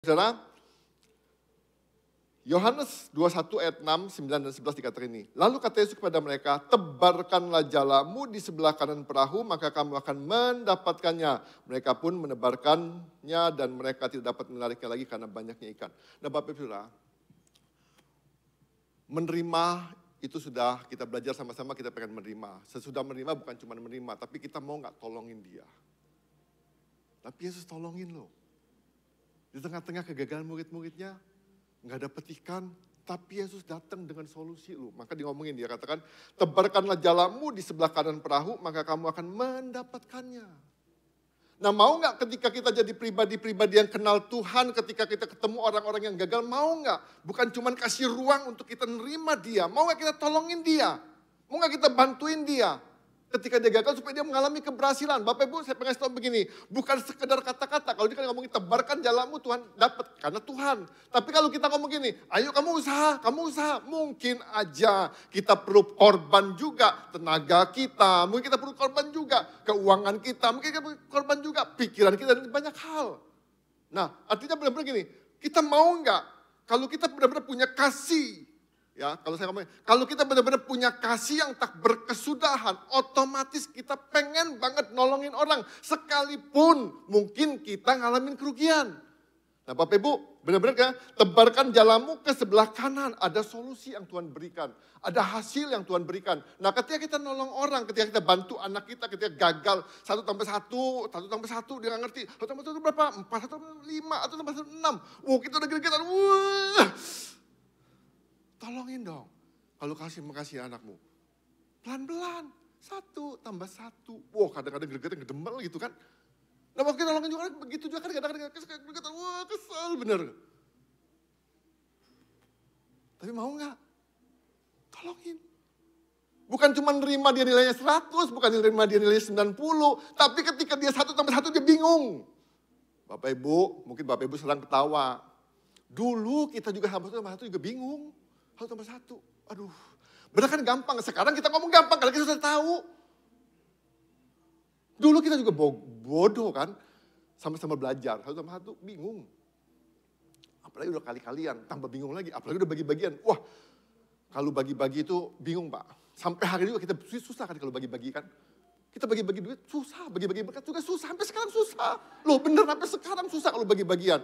Saudara, Yohanes 21 ayat 6, 9, dan 11 dikatakan ini. Lalu kata Yesus kepada mereka, tebarkanlah jalamu di sebelah kanan perahu, maka kamu akan mendapatkannya. Mereka pun menebarkannya dan mereka tidak dapat menariknya lagi karena banyaknya ikan. Nah Bapak Ibu Saudara, menerima itu sudah kita belajar sama-sama, kita pengen menerima. Sesudah menerima bukan cuma menerima, tapi kita mau gak tolongin dia. Tapi Yesus tolongin loh. Di tengah-tengah kegagalan murid-muridnya, nggak dapet ikan, tapi Yesus datang dengan solusi loh. Maka dia ngomongin, dia katakan, tebarkanlah jalamu di sebelah kanan perahu, maka kamu akan mendapatkannya. Nah mau nggak ketika kita jadi pribadi-pribadi yang kenal Tuhan, ketika kita ketemu orang-orang yang gagal, mau nggak? Bukan cuma kasih ruang untuk kita nerima dia, mau nggak kita tolongin dia? Mau nggak kita bantuin dia? Ketika dia gagal supaya dia mengalami keberhasilan. Bapak Ibu saya pengen tahu begini, bukan sekedar kata-kata. Kalau dia kan ngomongin tebarkan jalanmu Tuhan dapat karena Tuhan. Tapi kalau kita ngomong gini, ayo kamu usaha. Mungkin aja kita perlu korban juga tenaga kita. Mungkin kita perlu korban juga keuangan kita. Mungkin kita perlu korban juga pikiran kita dan banyak hal. Nah artinya benar-benar gini, kita mau nggak kalau kita benar-benar punya kasih. Ya, kalau kita benar-benar punya kasih yang tak berkesudahan, otomatis kita pengen banget nolongin orang. Sekalipun mungkin kita ngalamin kerugian. Nah Bapak Ibu, benar-benar kan, tebarkan jalanmu ke sebelah kanan. Ada solusi yang Tuhan berikan. Ada hasil yang Tuhan berikan. Nah ketika kita nolong orang, ketika kita bantu anak kita, ketika gagal 1 tambah 1, dia gak ngerti. 1 tambah 1 berapa? 4, 1 tambah 5, 1 tambah 1, 6. Kita udah gede-gedean. Tolongin dong. Kalau makasih anakmu. Pelan-pelan. 1 tambah 1. Kadang-kadang gregetan ngedemel gitu kan. Nah waktu kita nolongin juga begitu juga kan. Kadang-kadang gregetan. Kesel bener. Tapi mau gak? Tolongin. Bukan cuma nerima dia nilainya 100. Bukan nerima dia nilainya 90. Tapi ketika dia 1 tambah 1 dia bingung. Bapak Ibu, mungkin Bapak Ibu sedang ketawa. Dulu kita juga 1 tambah 1 juga bingung. 1 tambah 1, aduh. Benar kan gampang, sekarang kita ngomong gampang karena kita sudah tahu. Dulu kita juga bodoh kan, sama-sama belajar. 1 tambah 1, bingung. Apalagi udah kali-kalian, tambah bingung lagi. Apalagi udah bagi-bagian. Wah, kalau bagi-bagi itu bingung Pak. Sampai hari ini juga kita susah kan kalau bagi-bagi kan. Kita bagi-bagi duit susah, bagi-bagi berkat juga susah. Sampai sekarang susah. Loh bener, sampai sekarang susah kalau bagi-bagian.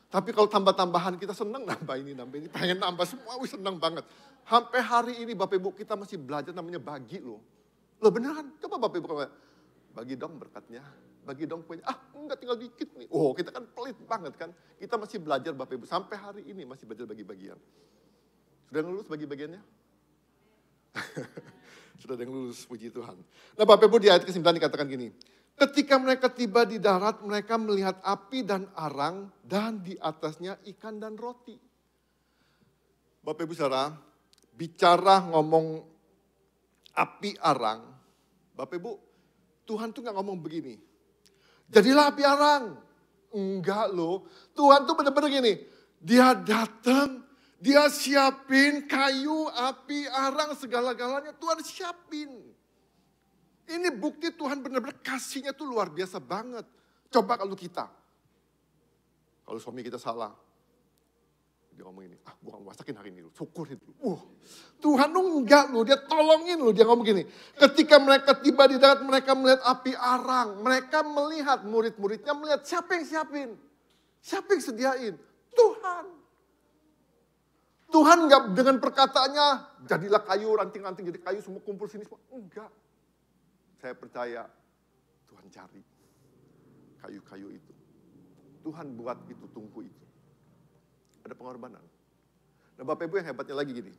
Tapi kalau tambah-tambahan kita senang nambah ini, pengen nambah semua, senang banget. Sampai hari ini Bapak Ibu kita masih belajar namanya bagi loh. Loh beneran, coba Bapak Ibu bagi dong berkatnya, bagi dong punya. Enggak tinggal dikit nih. Kita kan pelit banget kan. Kita masih belajar Bapak Ibu, sampai hari ini masih belajar bagi-bagian. Sudah yang lulus bagi-bagiannya? Sudah ada yang lulus, puji Tuhan. Nah Bapak Ibu di ayat ke-9 dikatakan gini. Ketika mereka tiba di darat, mereka melihat api dan arang, dan di atasnya ikan dan roti. Bapak Ibu Saudara, bicara ngomong api arang, Bapak Ibu, Tuhan tuh gak ngomong begini. Jadilah api arang. Enggak loh, Tuhan tuh benar-benar gini. Dia datang, dia siapin kayu, api, arang, segala-galanya Tuhan siapin. Ini bukti Tuhan benar-benar kasihnya tuh luar biasa banget. Coba kalau kita. Kalau suami kita salah. Dia ngomong ini, gue gak masakin hari ini dulu. Syukurin dulu. Tuhan tuh enggak loh, dia tolongin loh. Dia ngomong gini, ketika mereka tiba di darat, mereka melihat api arang. Mereka melihat, murid-muridnya melihat, siapa yang siapin? Siapa yang sediain? Tuhan. Tuhan enggak dengan perkataannya, jadilah kayu, ranting-ranting jadi kayu, semua kumpul sini. Semua. Enggak. Saya percaya Tuhan cari kayu-kayu itu. Tuhan buat itu, tungku itu. Ada pengorbanan. Nah Bapak Ibu yang hebatnya lagi gini.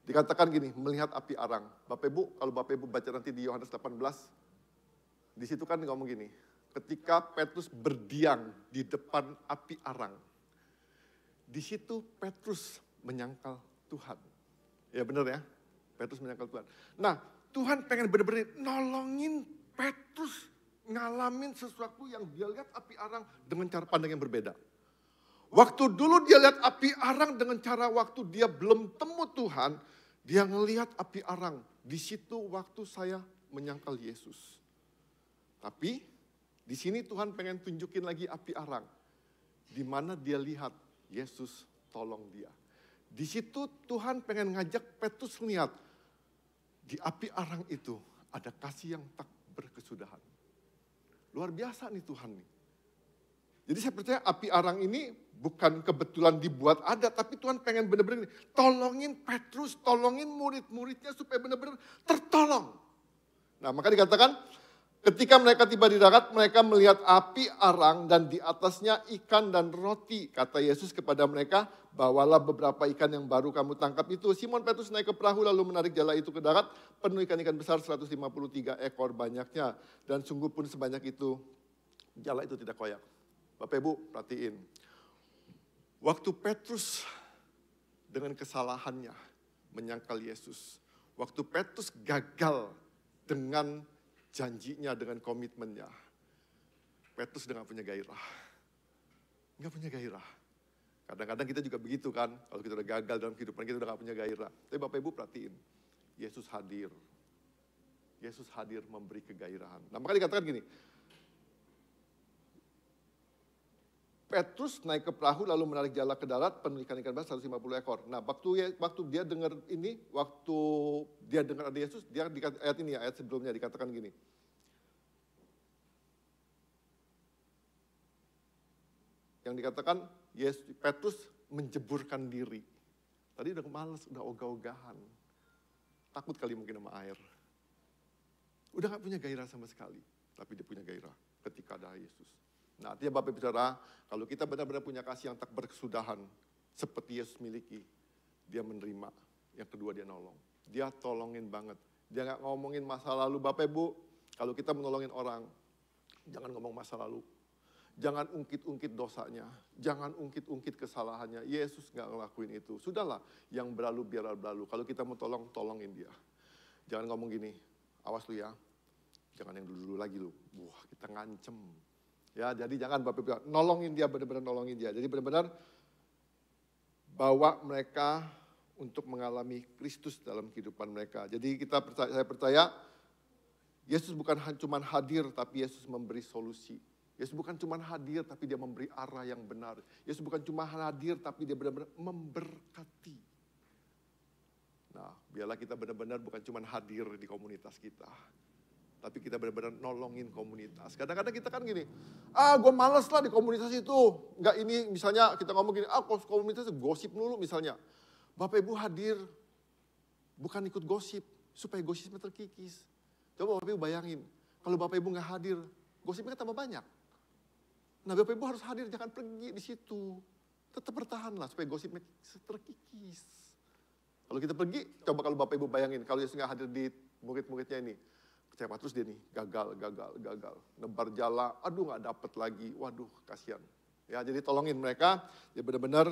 Dikatakan gini, melihat api arang. Bapak Ibu, kalau Bapak Ibu baca nanti di Yohanes 18, di situ kan ngomong gini. Ketika Petrus berdiam di depan api arang, di situ Petrus menyangkal Tuhan. Ya benar ya, Petrus menyangkal Tuhan. Nah, Tuhan pengen benar-benar nolongin Petrus ngalamin sesuatu yang dia lihat api arang dengan cara pandang yang berbeda. Waktu dulu dia lihat api arang dengan cara waktu dia belum temu Tuhan, dia ngelihat api arang. Di situ waktu saya menyangkal Yesus. Tapi di sini Tuhan pengen tunjukin lagi api arang. di mana dia lihat Yesus tolong dia. Di situ Tuhan pengen ngajak Petrus lihat, di api arang itu ada kasih yang tak berkesudahan. Luar biasa nih Tuhan nih. Jadi saya percaya api arang ini bukan kebetulan dibuat ada, tapi Tuhan pengen benar-benar tolongin Petrus, tolongin murid-muridnya supaya benar-benar tertolong. Nah, maka dikatakan ketika mereka tiba di darat, mereka melihat api arang dan di atasnya ikan dan roti. Kata Yesus kepada mereka, bawalah beberapa ikan yang baru kamu tangkap itu. Simon Petrus naik ke perahu lalu menarik jala itu ke darat, penuh ikan-ikan besar 153 ekor banyaknya. Dan sungguh pun sebanyak itu, jala itu tidak koyak. Bapak Ibu perhatiin, waktu Petrus dengan kesalahannya menyangkal Yesus, waktu Petrus gagal dengan janjinya, dengan komitmennya, Petrus udah gak punya gairah. Gak punya gairah. Kadang-kadang kita juga begitu kan, kalau kita udah gagal dalam kehidupan kita udah gak punya gairah. Tapi Bapak Ibu perhatiin, Yesus hadir. Yesus hadir memberi kegairahan. Nah maka dikatakan gini, Petrus naik ke perahu lalu menarik jala ke darat, penuh ikan-ikan besar 150 ekor. Nah, waktu dia dengar ini, waktu dia dengar ada Yesus, dia ayat ini ya, ayat sebelumnya dikatakan gini. Yang dikatakan Petrus menjeburkan diri. Tadi udah malas, udah ogah-ogahan. Takut kali mungkin sama air. Udah gak punya gairah sama sekali, tapi dia punya gairah ketika ada Yesus. Nah, artinya Bapak Ibu Saudara, kalau kita benar-benar punya kasih yang tak berkesudahan, seperti Yesus miliki, dia menerima. Yang kedua dia nolong. Dia tolongin banget. Dia gak ngomongin masa lalu. Bapak Ibu, kalau kita menolongin orang, jangan ngomong masa lalu. Jangan ungkit-ungkit dosanya. Jangan ungkit-ungkit kesalahannya. Yesus gak ngelakuin itu. Sudahlah, yang berlalu biarlah berlalu. Kalau kita mau tolong, tolongin dia. Jangan ngomong gini, awas lu ya. Jangan yang dulu-dulu lagi lu. Wah, kita ngancem. Ya, jadi jangan Bapak Ibu, nolongin dia, benar-benar nolongin dia. Jadi benar-benar bawa mereka untuk mengalami Kristus dalam kehidupan mereka. Jadi saya percaya, Yesus bukan cuma hadir, tapi Yesus memberi solusi. Yesus bukan cuma hadir, tapi dia memberi arah yang benar. Yesus bukan cuma hadir, tapi dia benar-benar memberkati. Nah, biarlah kita benar-benar bukan cuma hadir di komunitas kita, tapi kita benar-benar nolongin komunitas. Kadang-kadang kita kan gini, gue males lah di komunitas itu. Enggak ini misalnya kita ngomong gini, komunitas itu gosip dulu misalnya. Bapak Ibu hadir, bukan ikut gosip, supaya gosipnya terkikis. Coba Bapak Ibu bayangin, kalau Bapak Ibu gak hadir, gosipnya tambah banyak. Nah Bapak Ibu harus hadir, jangan pergi di situ. Tetap bertahanlah supaya gosipnya terkikis. Kalau kita pergi, coba kalau Bapak Ibu bayangin, kalau Yesus gak hadir di murid-muridnya ini, kecewa terus dia nih, gagal. Nebar jala, aduh gak dapet lagi, waduh kasihan. Ya, jadi tolongin mereka, ya benar-benar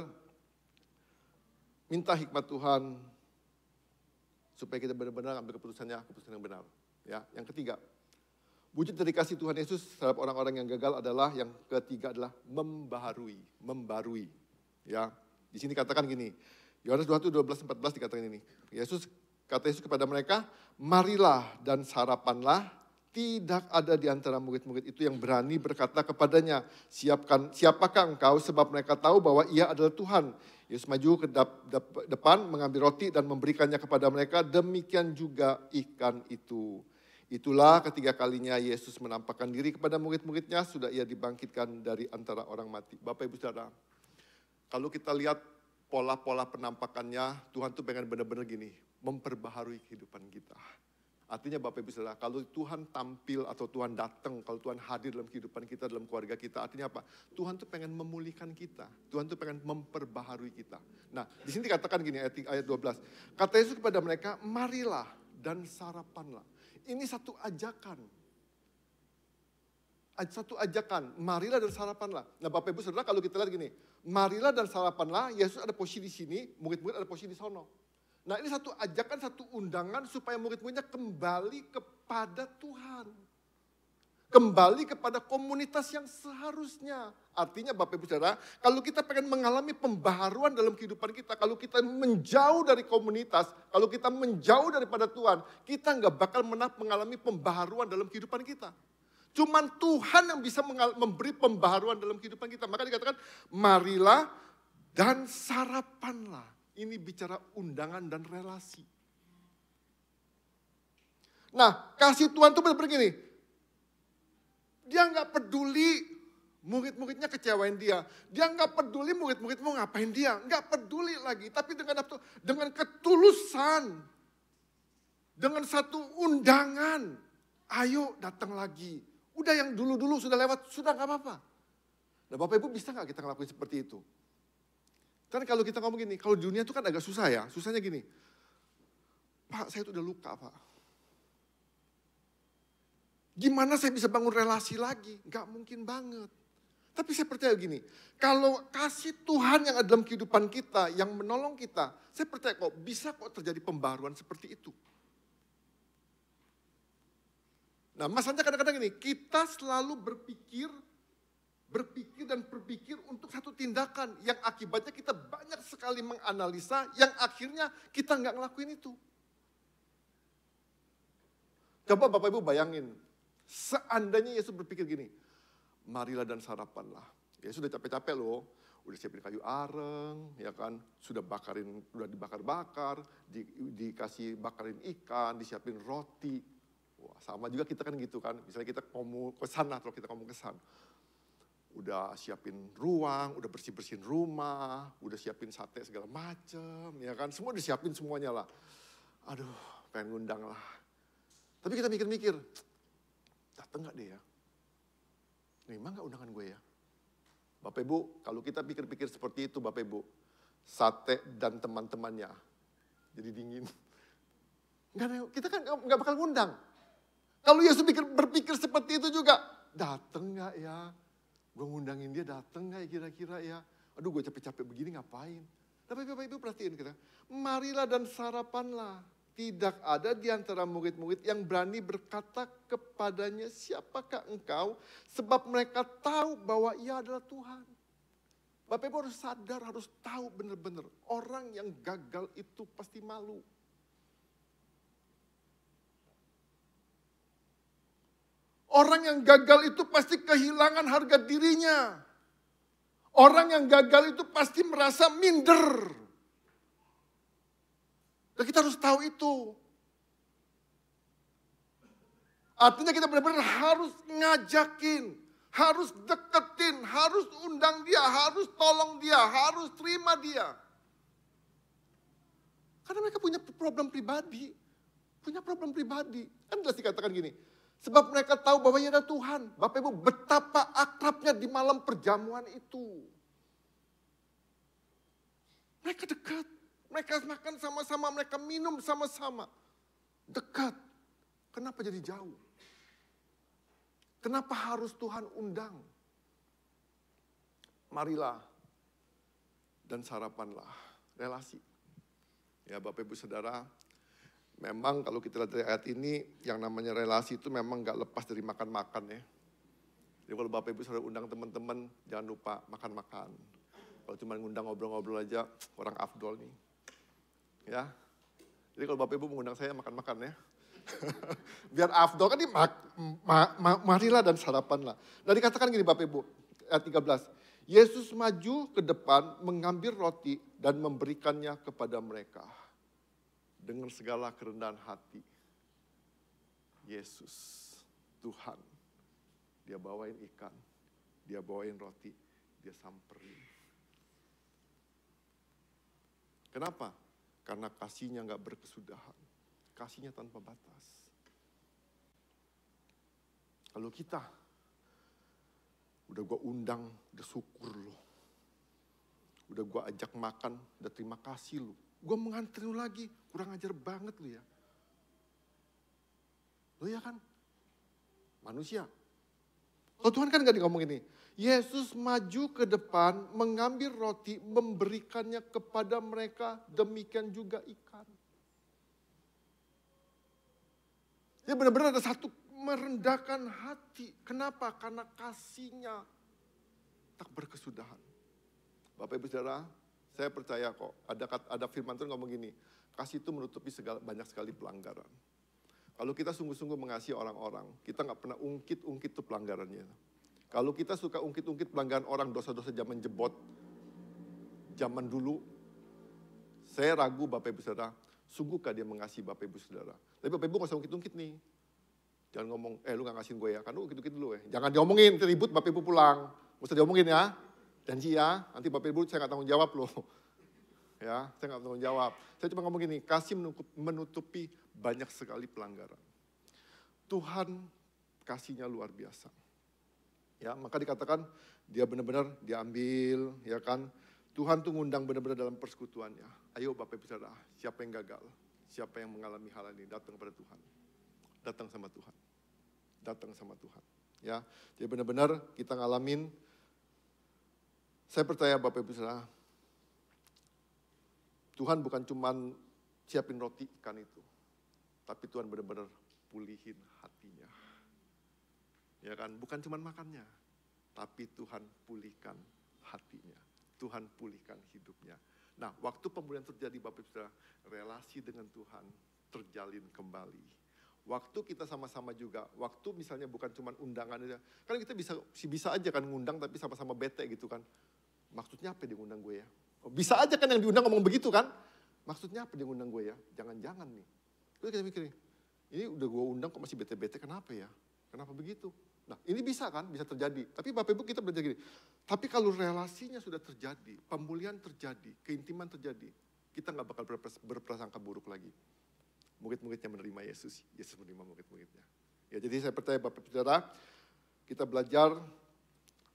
minta hikmat Tuhan, supaya kita benar-benar ambil keputusan yang benar. Ya, yang ketiga, wujud dari kasih Tuhan Yesus terhadap orang-orang yang gagal adalah, yang ketiga adalah membarui. Ya, di sini katakan gini, Yohanes 12:14 dikatakan ini, kata Yesus kepada mereka, marilah dan sarapanlah. Tidak ada di antara murid-murid itu yang berani berkata kepadanya, siapakah engkau, sebab mereka tahu bahwa ia adalah Tuhan. Yesus maju ke depan, mengambil roti dan memberikannya kepada mereka, demikian juga ikan itu. Itulah ketiga kalinya Yesus menampakkan diri kepada murid-muridnya, sudah ia dibangkitkan dari antara orang mati. Bapak Ibu Saudara, kalau kita lihat pola-pola penampakannya, Tuhan tuh pengen benar-benar gini, memperbaharui kehidupan kita. Artinya Bapak Ibu Saudara, kalau Tuhan tampil atau Tuhan datang, kalau Tuhan hadir dalam kehidupan kita, dalam keluarga kita, artinya apa? Tuhan tuh pengen memulihkan kita. Tuhan tuh pengen memperbaharui kita. Nah, di sini dikatakan gini, ayat 12. Kata Yesus kepada mereka, marilah dan sarapanlah. Ini satu ajakan. Marilah dan sarapanlah. Nah Bapak Ibu Saudara, kalau kita lihat gini, marilah dan sarapanlah, Yesus ada posisi di sini, murid-murid ada posisi di sono. Nah ini satu ajakan, satu undangan supaya murid-muridnya kembali kepada Tuhan. Kembali kepada komunitas yang seharusnya. Artinya Bapak Ibu Saudara, kalau kita pengen mengalami pembaharuan dalam kehidupan kita, kalau kita menjauh dari komunitas, kalau kita menjauh daripada Tuhan, kita nggak bakal mengalami pembaharuan dalam kehidupan kita. Cuman Tuhan yang bisa memberi pembaharuan dalam kehidupan kita. Maka dikatakan, marilah dan sarapanlah. Ini bicara undangan dan relasi. Nah, kasih Tuhan itu benar-benar gini. Dia nggak peduli murid-muridnya kecewain dia. Dia nggak peduli murid-murid mau ngapain dia. Nggak peduli lagi. Tapi dengan ketulusan. Dengan satu undangan. Ayo datang lagi. Udah yang dulu-dulu sudah lewat, sudah gak apa-apa. Nah Bapak Ibu bisa gak kita ngelakuin seperti itu? Kan kalau kita ngomong gini, kalau dunia itu kan agak susah ya. Susahnya gini, Pak saya itu udah luka Pak. Gimana saya bisa bangun relasi lagi? Gak mungkin banget. Tapi saya percaya gini, kalau kasih Tuhan yang ada dalam kehidupan kita, yang menolong kita, saya percaya kok bisa kok terjadi pembaruan seperti itu. Nah masalahnya kadang-kadang gini, kita selalu berpikir dan berpikir untuk satu tindakan yang akibatnya kita banyak sekali menganalisa yang akhirnya kita nggak ngelakuin itu. Coba Bapak Ibu bayangin, seandainya Yesus berpikir gini, marilah dan sarapanlah. Ya sudah capek-capek loh, udah siapin kayu areng, ya kan, sudah dibakar-bakar, dikasih bakarin ikan, disiapin roti. Wah, sama juga kita kan gitu kan, misalnya kita ngomong ke sana atau kita ngomong ke sana. Udah siapin ruang, udah bersih-bersihin rumah, udah siapin sate segala macem, ya kan, semua udah siapin semuanya lah. Aduh, pengen ngundang lah. Tapi kita mikir-mikir, dateng gak dia ya? Nerima gak undangan gue ya? Bapak Ibu, kalau kita pikir-pikir seperti itu Bapak Ibu, sate dan teman-temannya jadi dingin. Kita kan gak bakal ngundang. Kalau Yesus berpikir seperti itu juga, dateng gak ya? Gue ngundangin dia dateng gak ya kira-kira ya? Aduh gue capek-capek begini ngapain? Tapi Bapak Ibu perhatiin kita, marilah dan sarapanlah. Tidak ada di antara murid-murid yang berani berkata kepadanya, siapakah engkau? Sebab mereka tahu bahwa ia adalah Tuhan. Bapak Ibu harus sadar, harus tahu benar-benar. Orang yang gagal itu pasti malu. Orang yang gagal itu pasti kehilangan harga dirinya. Orang yang gagal itu pasti merasa minder. Dan kita harus tahu itu. Artinya kita benar-benar harus ngajakin, harus deketin, harus undang dia, harus tolong dia, harus terima dia. Karena mereka punya problem pribadi. Punya problem pribadi. Kan jelas dikatakan gini, sebab mereka tahu bahwa ia adalah Tuhan. Bapak Ibu, betapa akrabnya di malam perjamuan itu. Mereka dekat. Mereka makan sama-sama, mereka minum sama-sama. Dekat. Kenapa jadi jauh? Kenapa harus Tuhan undang? Marilah dan sarapanlah. Relasi. Ya Bapak Ibu Saudara, memang kalau kita lihat dari ayat ini, yang namanya relasi itu memang gak lepas dari makan-makan ya. Jadi kalau Bapak Ibu Saudara undang teman-teman, jangan lupa makan-makan. Kalau cuma ngundang ngobrol-ngobrol aja, orang afdol nih. Ya, jadi kalau Bapak Ibu mengundang saya makan-makan ya. Biar afdol kan marilah dan sarapanlah. Nah dikatakan gini Bapak Ibu, ayat 13. Yesus maju ke depan mengambil roti dan memberikannya kepada mereka. Dengan segala kerendahan hati. Yesus, Tuhan. Dia bawain ikan, dia bawain roti, dia samperin. Kenapa? Karena kasihnya gak berkesudahan. Kasihnya tanpa batas. Kalau kita, udah gue undang, udah syukur lo. Udah gue ajak makan, udah terima kasih lo. Gue mengantri lu lagi, kurang ajar banget lu ya. Lu ya kan? Manusia. Kalau Tuhan kan gak ngomong ini. Yesus maju ke depan, mengambil roti, memberikannya kepada mereka, demikian juga ikan. Dia benar-benar ada satu merendahkan hati. Kenapa? Karena kasihnya tak berkesudahan. Bapak Ibu Saudara, saya percaya kok, ada firman Tuhan ngomong gini, kasih itu menutupi banyak sekali pelanggaran. Kalau kita sungguh-sungguh mengasihi orang-orang, kita nggak pernah ungkit-ungkit tuh pelanggarannya. Kalau kita suka ungkit-ungkit pelanggaran orang, dosa-dosa zaman jebot, zaman dulu, saya ragu Bapak Ibu Saudara, sungguhkah dia mengasihi Bapak Ibu Saudara? Tapi Bapak Ibu nggak usah ungkit-ungkit nih. Jangan ngomong, lu nggak ngasihin gue ya, kan lu ungkit-ungkit dulu ya. Jangan diomongin, ribut Bapak Ibu pulang. Nggak usah diomongin ya, janji ya, nanti Bapak Ibu saya nggak tanggung jawab loh. Ya, saya nggak tanggung jawab. Saya cuma ngomong gini, kasih menutupi banyak sekali pelanggaran. Tuhan kasihnya luar biasa. Ya, maka dikatakan dia benar-benar diambil, ya kan. Tuhan tuh ngundang benar-benar dalam persekutuannya. Ayo Bapak Ibu Saudara, siapa yang gagal? Siapa yang mengalami hal ini? Datang kepada Tuhan. Datang sama Tuhan. Datang sama Tuhan. Ya, jadi benar-benar kita ngalamin. Saya percaya Bapak Ibu Saudara, Tuhan bukan cuman siapin roti ikan itu, tapi Tuhan benar-benar pulihin hatinya. Ya kan, bukan cuman makannya, tapi Tuhan pulihkan hatinya. Tuhan pulihkan hidupnya. Nah, waktu pemulihan terjadi Bapak Ibu Saudara, relasi dengan Tuhan terjalin kembali. Waktu kita sama-sama juga, waktu misalnya bukan cuma undangan aja. Kan kita bisa aja kan ngundang tapi sama-sama bete gitu kan. Maksudnya apa dia ngundang gue ya? Oh, bisa aja kan yang diundang ngomong begitu kan? Maksudnya apa dia ngundang gue ya? Jangan-jangan nih. Terus kita mikir, ini udah gue undang kok masih bete-bete, kenapa ya? Kenapa begitu? Nah, ini bisa kan, bisa terjadi. Tapi Bapak Ibu kita belajar gini, tapi kalau relasinya sudah terjadi, pemulihan terjadi, keintiman terjadi, kita nggak bakal berprasangka buruk lagi. Murid-muridnya menerima Yesus, Yesus menerima murid-muridnya. Ya, jadi saya percaya Bapak Ibu Saudara, kita belajar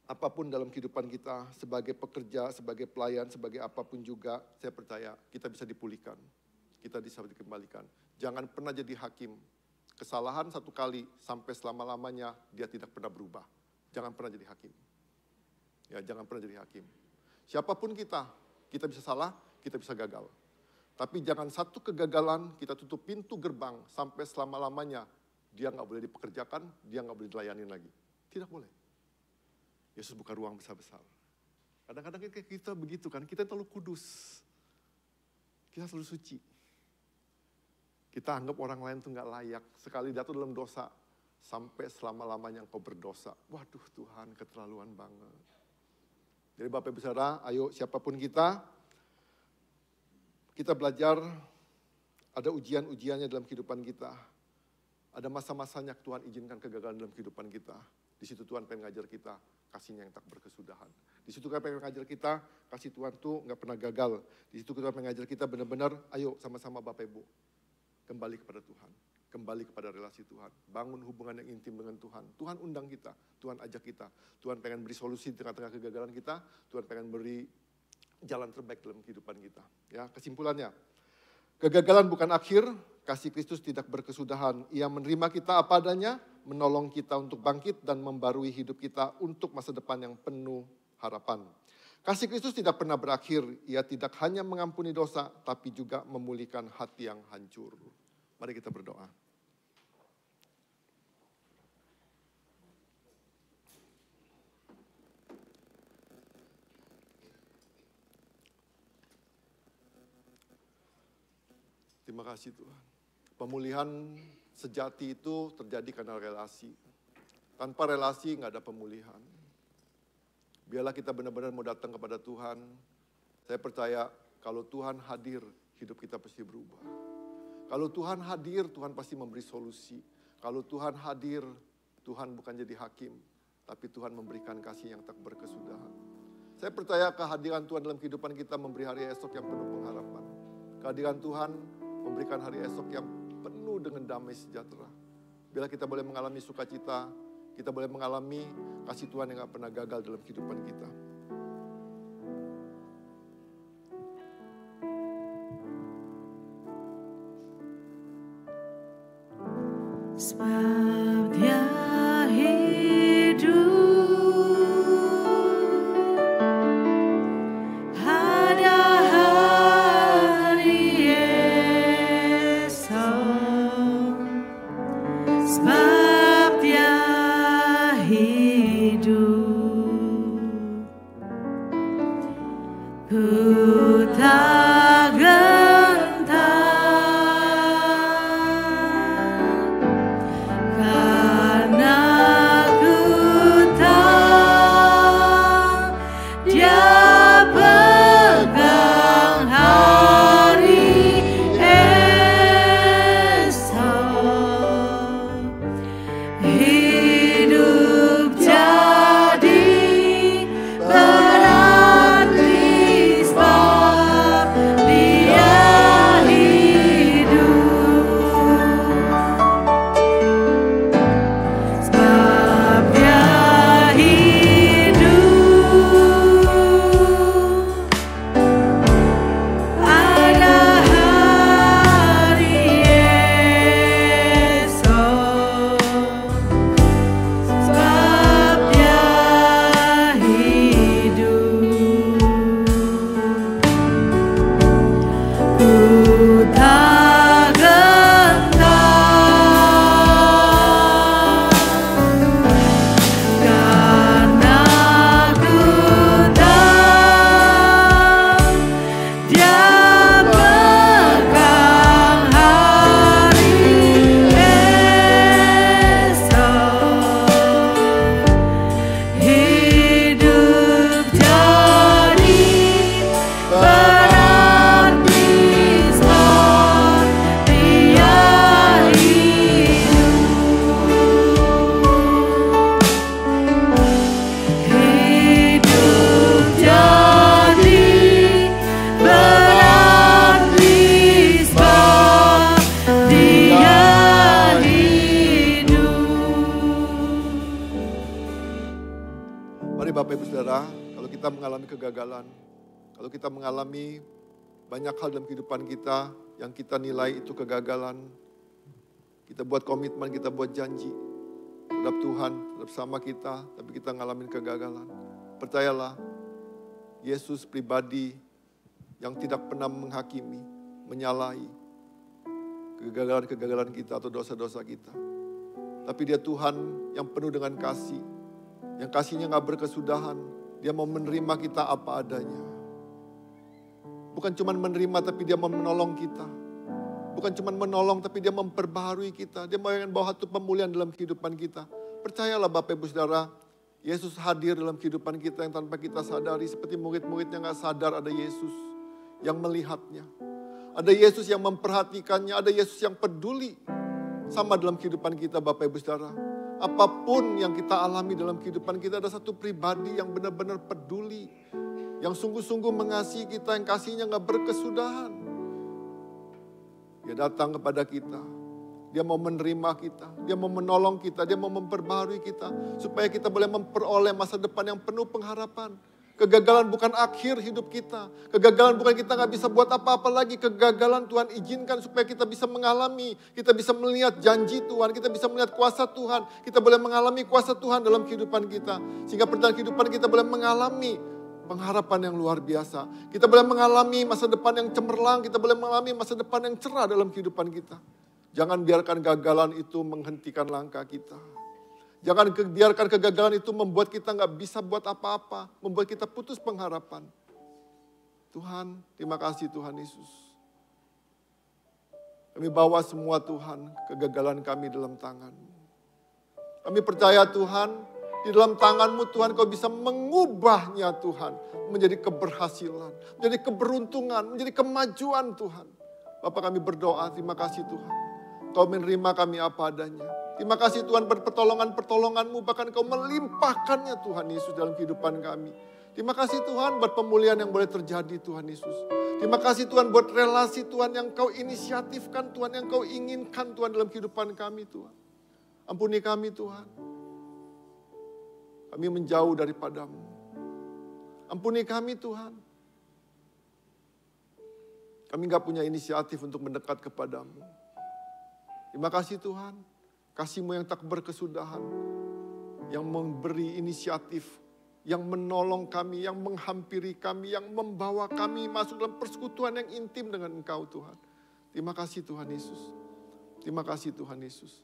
apapun dalam kehidupan kita, sebagai pekerja, sebagai pelayan, sebagai apapun juga, saya percaya kita bisa dipulihkan, kita bisa dikembalikan. Jangan pernah jadi hakim. Kesalahan satu kali sampai selama-lamanya dia tidak pernah berubah. Jangan pernah jadi hakim. Ya, jangan pernah jadi hakim. Siapapun kita bisa salah, kita bisa gagal. Tapi jangan satu kegagalan kita tutup pintu gerbang sampai selama-lamanya dia nggak boleh dipekerjakan, dia nggak boleh dilayanin lagi. Tidak boleh. Yesus buka ruang besar-besar. Kadang-kadang kita begitu kan, kita terlalu kudus. Kita terlalu suci. Kita anggap orang lain itu nggak layak. Sekali jatuh dalam dosa, sampai selama-lamanya engkau berdosa. Waduh Tuhan, keterlaluan banget. Jadi Bapak Ibu Saudara, ayo siapapun kita belajar, ada ujian-ujiannya dalam kehidupan kita. Ada masa-masanya Tuhan izinkan kegagalan dalam kehidupan kita. Di situ Tuhan pengen ngajar kita, kasihnya yang tak berkesudahan. Di situ Tuhan pengen ngajar kita, kasih Tuhan tuh nggak pernah gagal. Di situ Tuhan pengen ngajar kita benar-benar, ayo sama-sama Bapak Ibu. Kembali kepada Tuhan, kembali kepada relasi Tuhan. Bangun hubungan yang intim dengan Tuhan. Tuhan undang kita, Tuhan ajak kita. Tuhan pengen beri solusi di tengah-tengah kegagalan kita. Tuhan pengen beri jalan terbaik dalam kehidupan kita. Ya, kesimpulannya, kegagalan bukan akhir, kasih Kristus tidak berkesudahan. Ia menerima kita apa adanya, menolong kita untuk bangkit dan membarui hidup kita untuk masa depan yang penuh harapan. Kasih Kristus tidak pernah berakhir, ia tidak hanya mengampuni dosa, tapi juga memulihkan hati yang hancur. Mari kita berdoa. Terima kasih Tuhan. Pemulihan sejati itu terjadi karena relasi. Tanpa relasi nggak ada pemulihan. Biarlah kita benar-benar mau datang kepada Tuhan. Saya percaya kalau Tuhan hadir, hidup kita pasti berubah. Kalau Tuhan hadir, Tuhan pasti memberi solusi. Kalau Tuhan hadir, Tuhan bukan jadi hakim, tapi Tuhan memberikan kasih yang tak berkesudahan. Saya percaya kehadiran Tuhan dalam kehidupan kita memberi hari esok yang penuh pengharapan. Kehadiran Tuhan memberikan hari esok yang penuh dengan damai sejahtera. Bila kita boleh mengalami sukacita, kita boleh mengalami kasih Tuhan yang gak pernah gagal dalam kehidupan kita. Sebab Dia hidup, ada hari esok. Sebab Dia hidup, ku tak gentar. kita mengalami kegagalan, kalau kita mengalami banyak hal dalam kehidupan kita yang kita nilai itu kegagalan, kita buat komitmen, kita buat janji terhadap Tuhan, terhadap sama kita, tapi kita ngalamin kegagalan. Percayalah, Yesus pribadi yang tidak pernah menghakimi, menyalahi kegagalan-kegagalan kita atau dosa-dosa kita. Tapi dia Tuhan yang penuh dengan kasih, yang kasihnya gak berkesudahan. Dia mau menerima kita apa adanya. Bukan cuma menerima, tapi dia mau menolong kita. Bukan cuma menolong, tapi dia memperbaharui kita. Dia mau bawa satu pemulihan dalam kehidupan kita. Percayalah Bapak Ibu Saudara, Yesus hadir dalam kehidupan kita yang tanpa kita sadari. Seperti murid-muridnya gak sadar ada Yesus yang melihatnya. Ada Yesus yang memperhatikannya, ada Yesus yang peduli. Sama dalam kehidupan kita Bapak Ibu Saudara. Apapun yang kita alami dalam kehidupan kita, ada satu pribadi yang benar-benar peduli. Yang sungguh-sungguh mengasihi kita, yang kasihnya gak berkesudahan. Dia datang kepada kita. Dia mau menerima kita. Dia mau menolong kita. Dia mau memperbaharui kita. Supaya kita boleh memperoleh masa depan yang penuh pengharapan. Kegagalan bukan akhir hidup kita. Kegagalan bukan kita gak bisa buat apa-apa lagi. Kegagalan Tuhan izinkan supaya kita bisa mengalami. Kita bisa melihat janji Tuhan. Kita bisa melihat kuasa Tuhan. Kita boleh mengalami kuasa Tuhan dalam kehidupan kita. Sehingga dalam kehidupan kita boleh mengalami pengharapan yang luar biasa. Kita boleh mengalami masa depan yang cemerlang. Kita boleh mengalami masa depan yang cerah dalam kehidupan kita. Jangan biarkan kegagalan itu menghentikan langkah kita. Jangan biarkan kegagalan itu membuat kita gak bisa buat apa-apa. Membuat kita putus pengharapan. Tuhan, terima kasih Tuhan Yesus. Kami bawa semua Tuhan, kegagalan kami dalam tangan. Kami percaya Tuhan, di dalam tangan-Mu Tuhan Kau bisa mengubahnya Tuhan. Menjadi keberhasilan, menjadi keberuntungan, menjadi kemajuan Tuhan. Bapak kami berdoa, terima kasih Tuhan. Kau menerima kami apa adanya. Terima kasih Tuhan buat pertolongan-pertolongan-Mu. Bahkan Kau melimpahkannya Tuhan Yesus dalam kehidupan kami. Terima kasih Tuhan buat pemulihan yang boleh terjadi Tuhan Yesus. Terima kasih Tuhan buat relasi Tuhan yang Kau inisiatifkan Tuhan. Yang Kau inginkan Tuhan dalam kehidupan kami Tuhan. Ampuni kami Tuhan. Kami menjauh daripada-Mu. Ampuni kami Tuhan. Kami gak punya inisiatif untuk mendekat kepada-Mu. Terima kasih Tuhan. Kasih-Mu yang tak berkesudahan, yang memberi inisiatif, yang menolong kami, yang menghampiri kami, yang membawa kami masuk dalam persekutuan yang intim dengan Engkau Tuhan. Terima kasih Tuhan Yesus. Terima kasih Tuhan Yesus.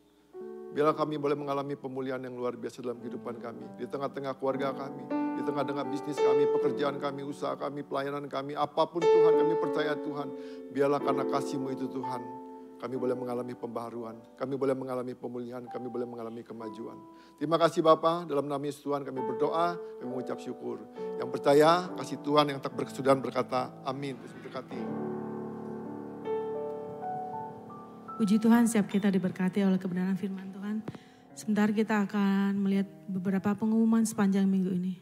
Biarlah kami boleh mengalami pemulihan yang luar biasa dalam kehidupan kami. Di tengah-tengah keluarga kami, di tengah-tengah bisnis kami, pekerjaan kami, usaha kami, pelayanan kami. Apapun Tuhan, kami percaya Tuhan. Biarlah karena kasih-Mu itu Tuhan. Kami boleh mengalami pembaharuan, kami boleh mengalami pemulihan, kami boleh mengalami kemajuan. Terima kasih Bapa, dalam nama Yesus Tuhan kami berdoa, kami mengucap syukur. Yang percaya, kasih Tuhan yang tak berkesudahan berkata, amin. Berkati. Puji Tuhan, siap kita diberkati oleh kebenaran firman Tuhan. Sebentar kita akan melihat beberapa pengumuman sepanjang minggu ini.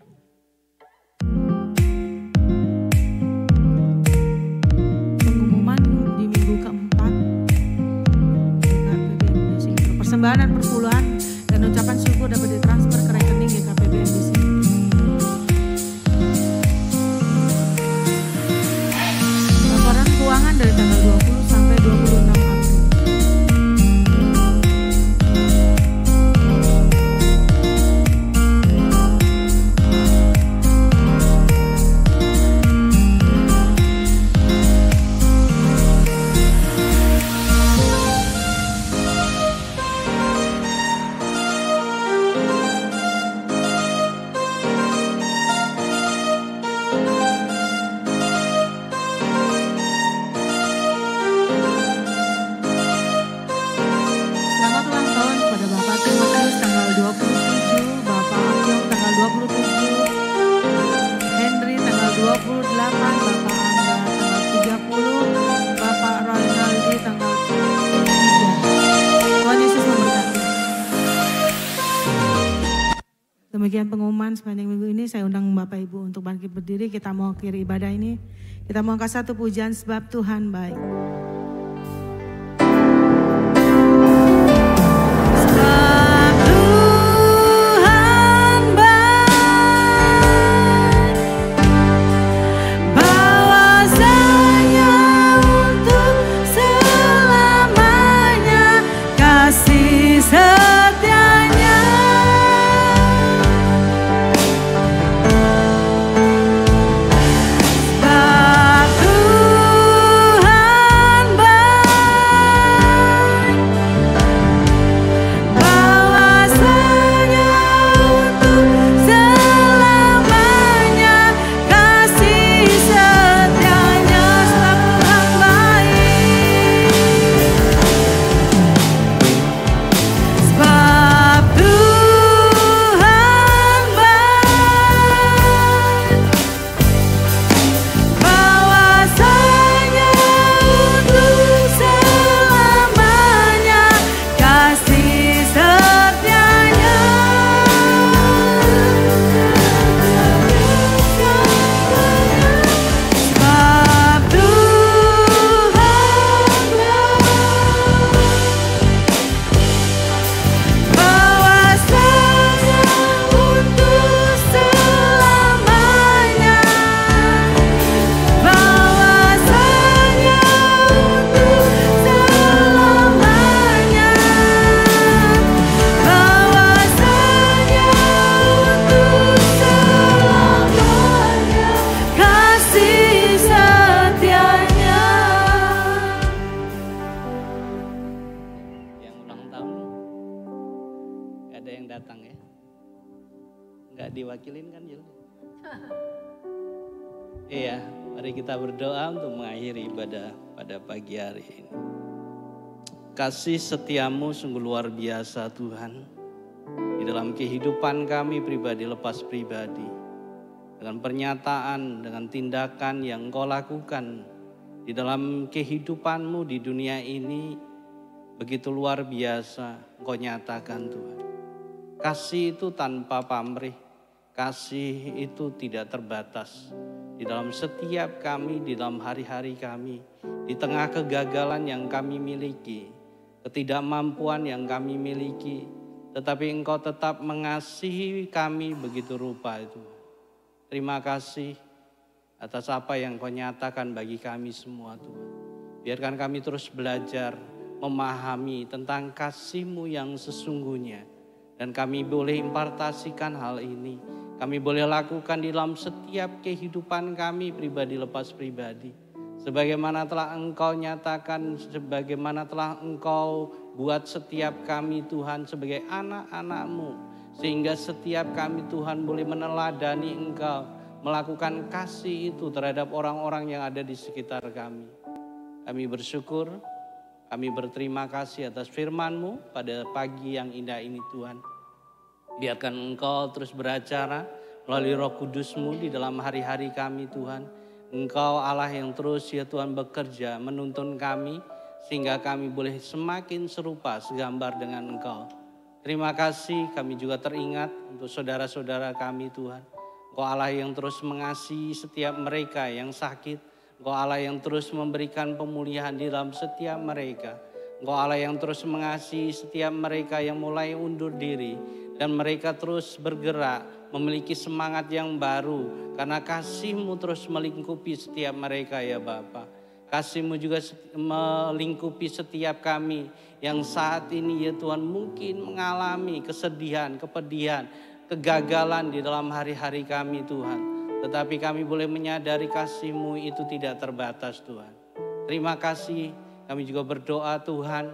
Pengumuman di minggu keempat. Persembahan dan perpuluhan dan ucapan syukur dapat ditransfer ke rekening GKPB di sini. Laporan keuangan dari tanggal 20 sampai 26 April. Demikian pengumuman sepanjang minggu ini. Saya undang Bapak Ibu untuk bangkit berdiri. Kita mau akhiri ibadah ini. Kita mau kasih satu pujian sebab Tuhan baik. Sebab Tuhan baik, diwakilin kan Jil? Iya, mari kita berdoa untuk mengakhiri ibadah pada pagi hari ini. Kasih setiamu sungguh luar biasa Tuhan. Di dalam kehidupan kami pribadi lepas pribadi. Dengan pernyataan, dengan tindakan yang Engkau lakukan di dalam kehidupanmu di dunia ini. Begitu luar biasa Engkau nyatakan Tuhan. Kasih itu tanpa pamrih. Kasih itu tidak terbatas. Di dalam setiap kami, di dalam hari-hari kami. Di tengah kegagalan yang kami miliki. Ketidakmampuan yang kami miliki, tetapi Engkau tetap mengasihi kami begitu rupa itu. Terima kasih atas apa yang Engkau nyatakan bagi kami semua Tuhan. Biarkan kami terus belajar, memahami tentang kasih-Mu yang sesungguhnya. Dan kami boleh impartasikan hal ini. Kami boleh lakukan di dalam setiap kehidupan kami pribadi lepas pribadi. Sebagaimana telah Engkau nyatakan, sebagaimana telah Engkau buat setiap kami Tuhan sebagai anak-anak-Mu. Sehingga setiap kami Tuhan boleh meneladani Engkau, melakukan kasih itu terhadap orang-orang yang ada di sekitar kami. Kami bersyukur, kami berterima kasih atas firman-Mu pada pagi yang indah ini Tuhan. Biarkan Engkau terus beracara melalui Roh Kudus-Mu di dalam hari-hari kami Tuhan. Engkau Allah yang terus ya Tuhan bekerja menuntun kami sehingga kami boleh semakin serupa segambar dengan Engkau. Terima kasih, kami juga teringat untuk saudara-saudara kami Tuhan. Engkau Allah yang terus mengasihi setiap mereka yang sakit. Engkau Allah yang terus memberikan pemulihan di dalam setiap mereka. Engkau Allah yang terus mengasihi setiap mereka yang mulai undur diri. Dan mereka terus bergerak, memiliki semangat yang baru. Karena kasih-Mu terus melingkupi setiap mereka ya Bapa. Kasih-Mu juga melingkupi setiap kami yang saat ini ya Tuhan mungkin mengalami kesedihan, kepedihan, kegagalan di dalam hari-hari kami Tuhan. Tetapi kami boleh menyadari kasih-Mu itu tidak terbatas Tuhan. Terima kasih, kami juga berdoa Tuhan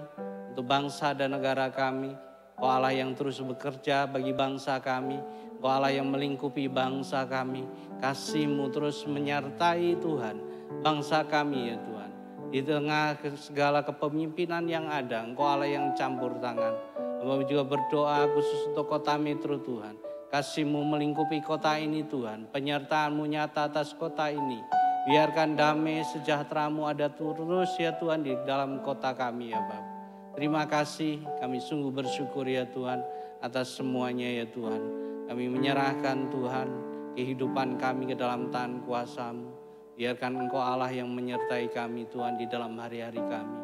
untuk bangsa dan negara kami. Engkau Allah yang terus bekerja bagi bangsa kami. Engkau Allah yang melingkupi bangsa kami. Kasih-Mu terus menyertai Tuhan bangsa kami ya Tuhan. Di tengah segala kepemimpinan yang ada, Engkau Allah yang campur tangan. Kami juga berdoa khusus untuk kota Metro Tuhan. Kasih-Mu melingkupi kota ini Tuhan. Penyertaan-Mu nyata atas kota ini. Biarkan damai sejahtera-Mu ada terus ya Tuhan di dalam kota kami ya Bapa. Terima kasih, kami sungguh bersyukur ya Tuhan atas semuanya ya Tuhan. Kami menyerahkan Tuhan kehidupan kami ke dalam tangan kuasa-Mu. Biarkan Engkau Allah yang menyertai kami Tuhan di dalam hari-hari kami.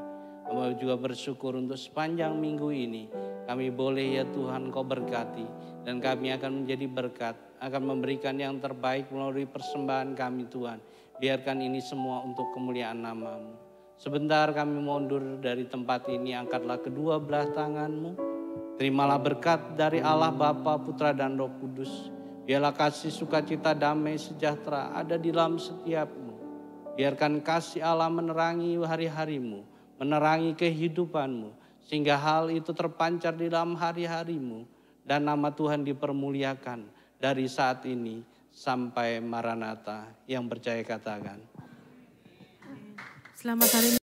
Kami juga bersyukur untuk sepanjang minggu ini. Kami boleh ya Tuhan Engkau berkati. Dan kami akan menjadi berkat, akan memberikan yang terbaik melalui persembahan kami Tuhan. Biarkan ini semua untuk kemuliaan nama-Mu. Sebentar kami mundur dari tempat ini, angkatlah kedua belah tangan-Mu. Terimalah berkat dari Allah Bapa, Putra dan Roh Kudus. Biarlah kasih, sukacita, damai, sejahtera ada di dalam setiap-Mu. Biarkan kasih Allah menerangi hari-hari-Mu, menerangi kehidupan-Mu. Sehingga hal itu terpancar di dalam hari-hari-Mu. Dan nama Tuhan dipermuliakan dari saat ini sampai Maranatha. Yang percaya katakan. Selamat hari